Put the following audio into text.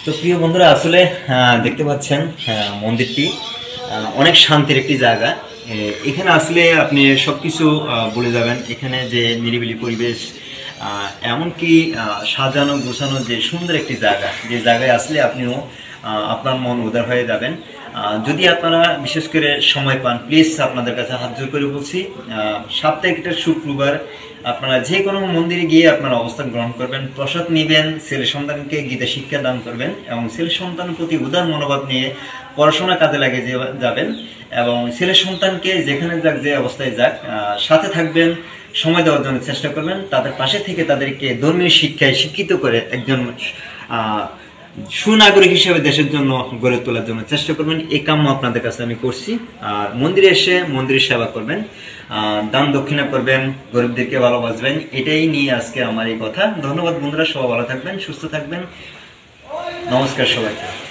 তো প্রিয় বন্ধুরা আসলে দেখতে পাচ্ছেন মন্দিরটি অনেক শান্তির একটি জায়গা। এখানে আসলে আপনি সবকিছু বলে যাবেন। এখানে যে নিরিবিলি পরিবেশ, এমনকি সাজানো গোছানো যে সুন্দর একটি জায়গা, যে জায়গায় আসলে আপনিও আপনার মন উদার হয়ে যাবেন। যদি আপনারা বিশেষ করে সময় পান, প্লিজ আপনাদের কাছে হাত জোর করে বলছি, সাপ্তাহিক একটা শুক্রবার আপনারা যে কোনো মন্দিরে গিয়ে আপনারা অবস্থান গ্রহণ করবেন, প্রসাদ নিবেন, ছেলে সন্তানকে গীতা শিক্ষা দান করবেন এবং ছেলে সন্তানের প্রতি উদার মনোভাব নিয়ে পড়াশোনা কাজে লাগিয়ে যাবেন এবং ছেলে সন্তানকে যেখানে যাক, যে অবস্থায় যাক, সাথে থাকবেন, সময় দেওয়ার জন্য চেষ্টা করবেন, তাদের পাশে থেকে তাদেরকে ধর্মীয় শিক্ষায় শিক্ষিত করে একজন সুনাগরিক হিসেবে দেশের জন্য গড়ে তোলার জন্য চেষ্টা করবেন। এই কাম্য আপনাদের কাছে আমি করছি। আর মন্দিরে এসে মন্দিরের সেবা করবেন, দান দক্ষিণা করবেন, গরিবদেরকে ভালোবাসবেন। এটাই নিয়ে আজকে আমার এই কথা। ধন্যবাদ বন্ধুরা, সবাই ভালো থাকবেন, সুস্থ থাকবেন। নমস্কার সবাইকে।